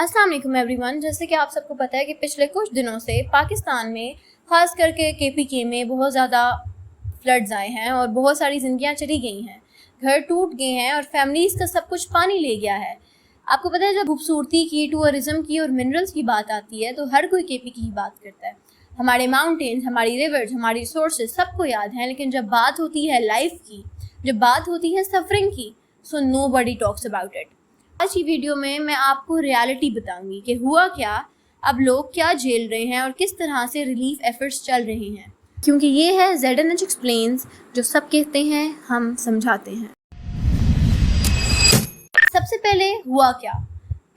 अस्सलाम वालेकुम एवरीवन। जैसे कि आप सबको पता है कि पिछले कुछ दिनों से पाकिस्तान में ख़ास करके KPK में बहुत ज़्यादा फ्लड्स आए हैं और बहुत सारी ज़िंदगियां चली गई हैं, घर टूट गए हैं और फैमिलीज़ का सब कुछ पानी ले गया है। आपको पता है जब खूबसूरती की, टूरिज़म की और मिनरल्स की बात आती है तो हर कोई KPK की बात करता है। हमारे माउंटेन्स, हमारी रिवर्स, हमारी सोर्सेज सबको याद हैं, लेकिन जब बात होती है लाइफ की, जब बात होती है सफरिंग की, so nobody talks about it. आज की वीडियो में मैं आपको रियलिटी बताऊंगी कि हुआ क्या, अब लोग क्या झेल रहे हैं और किस तरह से रिलीफ एफर्ट्स चल रहे हैं, क्योंकि ये है ZNH एक्सप्लेन्स, जो सब कहते हैं हम समझाते हैं। सबसे पहले हुआ क्या,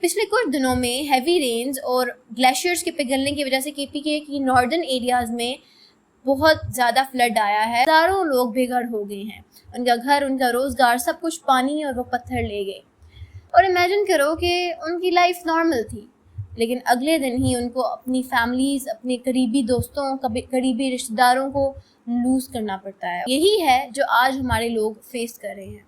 पिछले कुछ दिनों में हैवी रेन्स और ग्लेशियर्स के पिघलने की वजह से KPK की नॉर्दर्न एरियाज़ में बहुत ज़्यादा फ्लड आया है। हज़ारों लोग बेघर हो गए हैं, उनका घर, उनका रोज़गार, सब कुछ पानी और वो पत्थर ले गए। और इमेजिन करो कि उनकी लाइफ नॉर्मल थी, लेकिन अगले दिन ही उनको अपनी फैमिलीज़, अपने करीबी दोस्तों, करीबी रिश्तेदारों को लूज़ करना पड़ता है। यही है जो आज हमारे लोग फेस कर रहे हैं।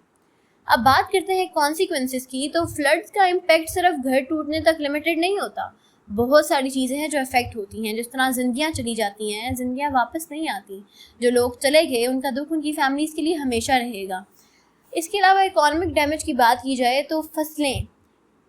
अब बात करते हैं कॉन्सिक्वेंसेस की, तो फ्लड्स का इम्पैक्ट सिर्फ घर टूटने तक लिमिटेड नहीं होता। बहुत सारी चीज़ें हैं जो अफेक्ट होती हैं। जिस तरह ज़िंदगियाँ चली जाती हैं, ज़िंदगियाँ वापस नहीं आती। जो लोग चले गए उनका दुख उनकी फैमिलीज़ के लिए हमेशा रहेगा। इसके अलावा इकोनॉमिक डैमेज की बात की जाए तो फसलें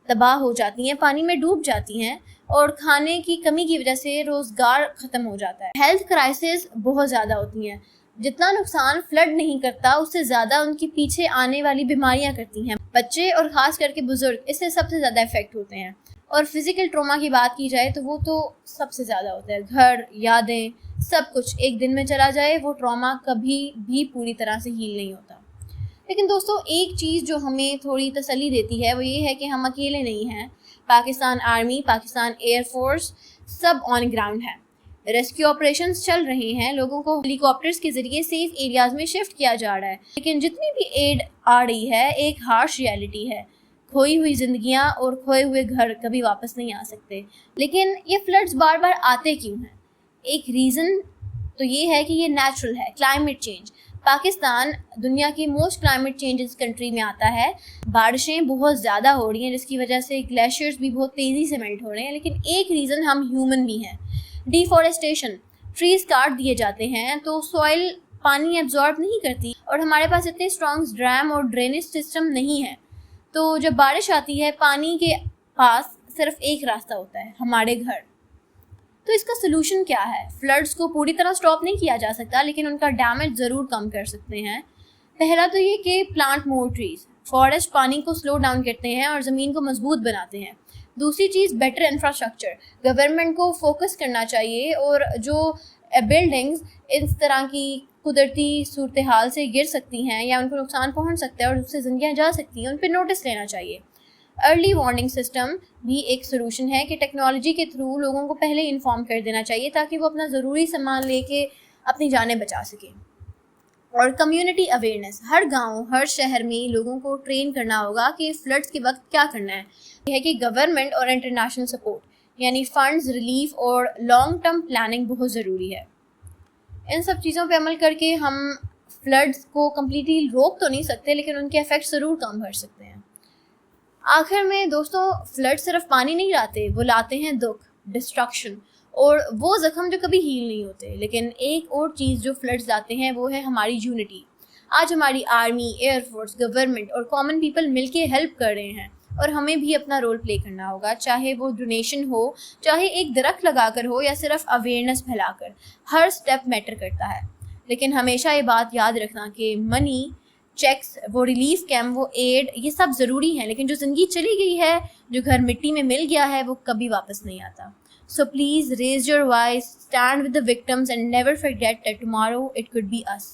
तबाह हो जाती हैं, पानी में डूब जाती हैं और खाने की कमी की वजह से रोज़गार ख़त्म हो जाता है। हेल्थ क्राइसिस बहुत ज़्यादा होती हैं। जितना नुकसान फ्लड नहीं करता, उससे ज़्यादा उनके पीछे आने वाली बीमारियां करती हैं। बच्चे और ख़ास करके बुज़ुर्ग इससे सबसे ज़्यादा इफ़ेक्ट होते हैं। और फिज़िकल ट्रॉमा की बात की जाए तो वो तो सबसे ज़्यादा होता है। घर, यादें, सब कुछ एक दिन में चला जाए, वो ट्रॉमा कभी भी पूरी तरह से हील नहीं होता। लेकिन दोस्तों, एक चीज़ जो हमें थोड़ी तसल्ली देती है वो ये है कि हम अकेले नहीं हैं। Pakistan army, Pakistan air force सब ऑन ग्राउंड है। रेस्क्यू ऑपरेशंस चल रहे हैं, लोगों को हेलीकॉप्टर्स के ज़रिए सेफ एरियाज़ में शिफ्ट किया जा रहा है। लेकिन जितनी भी एड आ रही है, एक हार्श रियलिटी है। खोई हुई ज़िंदगियाँ और खोए हुए घर कभी वापस नहीं आ सकते। लेकिन ये फ्लड्स बार बार आते क्यों हैं? एक रीज़न तो ये है कि ये नेचुरल है, क्लाइमेट चेंज। पाकिस्तान दुनिया की मोस्ट क्लाइमेट चेंजेस कंट्री में आता है। बारिशें बहुत ज़्यादा हो रही हैं, जिसकी वजह से ग्लेशियर्स भी बहुत तेज़ी से मेल्ट हो रहे हैं। लेकिन एक रीज़न हम ह्यूमन भी हैं। डिफॉरेस्टेशन, ट्रीज़ काट दिए जाते हैं तो सॉइल पानी एब्जॉर्ब नहीं करती और हमारे पास इतने स्ट्रॉन्ग ड्रैम और ड्रेनेज सिस्टम नहीं है। तो जब बारिश आती है, पानी के पास सिर्फ एक रास्ता होता है, हमारे घर। तो इसका सलूशन क्या है? फ्लड्स को पूरी तरह स्टॉप नहीं किया जा सकता, लेकिन उनका डैमेज ज़रूर कम कर सकते हैं। पहला तो ये कि प्लांट मोर ट्रीज। फॉरेस्ट पानी को स्लो डाउन करते हैं और ज़मीन को मजबूत बनाते हैं। दूसरी चीज़, बेटर इंफ्रास्ट्रक्चर। गवर्नमेंट को फोकस करना चाहिए और जो बिल्डिंग्स इस तरह की कुदरती सूरत हाल से गिर सकती हैं या उनको नुकसान पहुँच सकता है और उससे ज़िंदगियाँ जा सकती हैं, उन पर नोटिस लेना चाहिए। अर्ली वार्निंग सिस्टम भी एक सोल्यूशन है कि टेक्नोलॉजी के थ्रू लोगों को पहले इन्फॉर्म कर देना चाहिए ताकि वो अपना ज़रूरी सामान लेके अपनी जानें बचा सकें। और कम्युनिटी अवेयरनेस, हर गांव, हर शहर में लोगों को ट्रेन करना होगा कि फ्लड्स के वक्त क्या करना है। यह है कि गवर्नमेंट और इंटरनेशनल सपोर्ट यानी फंड्स, रिलीफ और लॉन्ग टर्म प्लानिंग बहुत ज़रूरी है। इन सब चीज़ों पर अमल करके हम फ्लड्स को कम्प्लीटली रोक तो नहीं सकते, लेकिन उनके इफ़ेक्ट ज़रूर कम कर सकते हैं। आखिर में दोस्तों, फ्लड सिर्फ पानी नहीं लाते, वो लाते हैं दुख, डिस्ट्रक्शन और वो ज़ख्म जो कभी हील नहीं होते। लेकिन एक और चीज़ जो फ्लड्स लाते हैं वो है हमारी यूनिटी। आज हमारी आर्मी, एयरफोर्स, गवर्नमेंट और कॉमन पीपल मिलके हेल्प कर रहे हैं और हमें भी अपना रोल प्ले करना होगा, चाहे वो डोनेशन हो, चाहे एक दरख्त लगाकर हो या सिर्फ अवेयरनेस फैलाकर। हर स्टेप मैटर करता है। लेकिन हमेशा ये बात याद रखना कि मनी, चेक्स, वो रिलीफ कैम्प, वो एड, ये सब ज़रूरी हैं, लेकिन जो ज़िंदगी चली गई है, जो घर मिट्टी में मिल गया है, वो कभी वापस नहीं आता। So please raise your voice, stand with the victims and never forget that tomorrow it could be us.